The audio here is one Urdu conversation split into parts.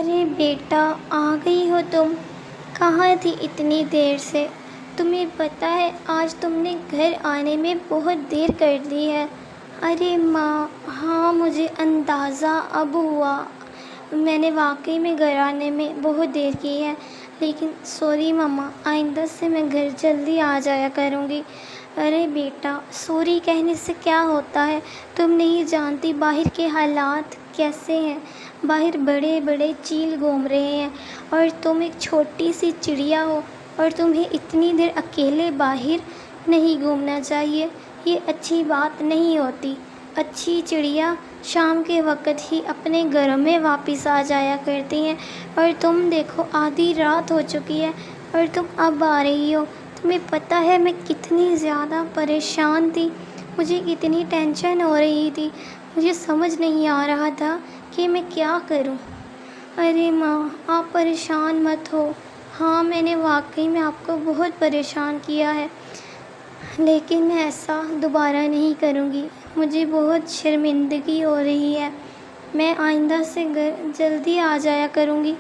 ارے بیٹا، آ گئی ہو تم؟ کہاں تھی اتنی دیر سے؟ تمہیں پتہ ہے آج تم نے گھر آنے میں بہت دیر کر دی ہے۔ ارے ماں، ہاں مجھے اندازہ اب ہوا، میں نے واقعی میں گھر آنے میں بہت دیر کی ہے، لیکن سوری ماما، آئندہ سے میں گھر جلدی آ جایا کروں گی۔ ارے بیٹا، سوری کہنے سے کیا ہوتا ہے؟ تم نہیں جانتی باہر کے حالات کیسے ہیں۔ باہر بڑے بڑے چیل گھوم رہے ہیں اور تم ایک چھوٹی سی چڑیا ہو، اور تمہیں اتنی دیر اکیلے باہر نہیں گھومنا چاہیے، یہ اچھی بات نہیں ہوتی۔ اچھی چڑیا شام کے وقت ہی اپنے گھروں میں واپس آ جایا کرتی ہیں، اور تم دیکھو آدھی رات ہو چکی ہے اور تم اب آ رہی ہو۔ تمہیں پتہ ہے میں کتنی زیادہ پریشان تھی، مجھے کتنی ٹینشن ہو رہی تھی، مجھے سمجھ نہیں آ رہا تھا کہ میں کیا کروں۔ ارے ماں، آپ پریشان مت ہو، ہاں میں نے واقعی میں آپ کو بہت پریشان کیا ہے، لیکن میں ایسا دوبارہ نہیں کروں گی۔ مجھے بہت شرمندگی ہو رہی ہے، میں آئندہ سے گھر جلدی آ جایا کروں گی،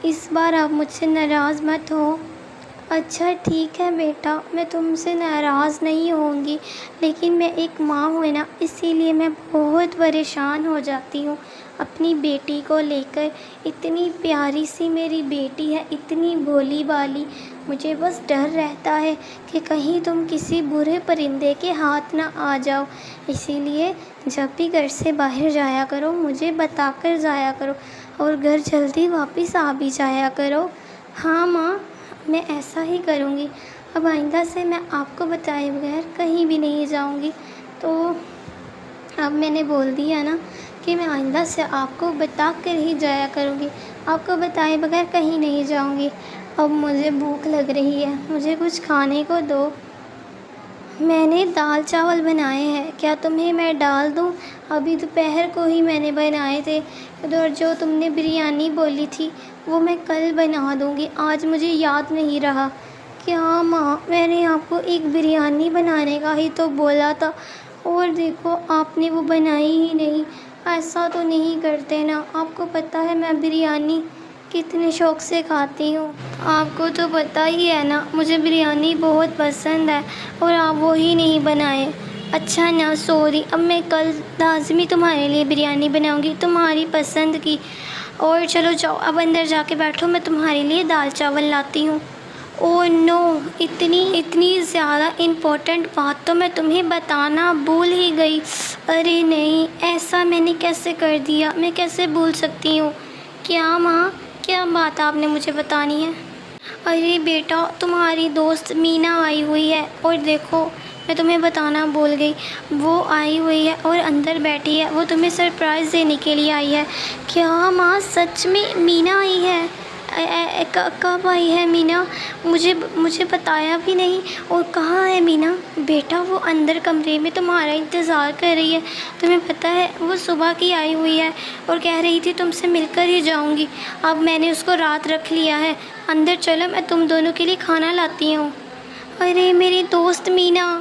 اس بار آپ مجھ سے ناراض مت ہو۔ اچھا ٹھیک ہے بیٹا، میں تم سے ناراض نہیں ہوں گی، لیکن میں ایک ماں ہوں نا، اسی لیے میں بہت پریشان ہو جاتی ہوں اپنی بیٹی کو لے کر۔ اتنی پیاری سی میری بیٹی ہے، اتنی بھولی بالی، مجھے بس ڈر رہتا ہے کہ کہیں تم کسی برے پرندے کے ہاتھ نہ آ جاؤ، اسی لیے جب بھی گھر سے باہر جایا کرو مجھے بتا کر جایا کرو، اور گھر جلدی واپس آ بھی جایا کرو۔ ہاں ماں، میں ایسا ہی کروں گی، اب آئندہ سے میں آپ کو بتائے بغیر کہیں بھی نہیں جاؤں گی۔ تو اب میں نے بول دیا نا کہ میں آئندہ سے آپ کو بتا کر ہی جایا کروں گی، آپ کو بتائے بغیر کہیں نہیں جاؤں گی۔ اب مجھے بھوک لگ رہی ہے، مجھے کچھ کھانے کو دو۔ میں نے دال چاول بنائے ہیں، کیا تمہیں میں ڈال دوں؟ ابھی دوپہر کو ہی میں نے بنائے تھے، اور جو تم نے بریانی بولی تھی وہ میں کل بنا دوں گی، آج مجھے یاد نہیں رہا۔ کیا ماں، میں نے آپ کو ایک بریانی بنانے کا ہی تو بولا تھا، اور دیکھو آپ نے وہ بنائی ہی نہیں۔ ایسا تو نہیں کرتے نا، آپ کو پتہ ہے میں بریانی کتنے شوق سے کھاتی ہوں۔ آپ کو تو پتہ ہی ہے نا مجھے بریانی بہت پسند ہے، اور آپ وہی نہیں بنائے۔ اچھا نا سوری، اب میں کل لازمی تمہارے لیے بریانی بناؤں گی، تمہاری پسند کی۔ اور چلو جاؤ اب اندر جا کے بیٹھو، میں تمہارے لیے دال چاول لاتی ہوں۔ او نو، اتنی زیادہ امپورٹنٹ بات تو میں تمہیں بتانا بھول ہی گئی۔ ارے نہیں، ایسا میں نے کیسے کر دیا، میں کیسے بھول سکتی ہوں؟ کیا ماں، کیا بات آپ نے مجھے بتانی ہے؟ ارے بیٹا، تمہاری دوست مینا آئی ہوئی ہے، اور دیکھو میں تمہیں بتانا بھول گئی، وہ آئی ہوئی ہے اور اندر بیٹھی ہے، وہ تمہیں سرپرائز دینے کے لیے آئی ہے۔ کیا ماں، سچ میں مینا آئی ہے؟ کب آئی ہے مینا؟ مجھے بتایا بھی نہیں، اور کہاں ہے مینا؟ بیٹا وہ اندر کمرے میں تمہارا انتظار کر رہی ہے، تمہیں پتہ ہے وہ صبح کی آئی ہوئی ہے اور کہہ رہی تھی تم سے مل کر ہی جاؤں گی، اب میں نے اس کو رات رکھ لیا ہے۔ اندر چلو، میں تم دونوں کے لیے کھانا لاتی ہوں۔ ارے میری دوست مینا،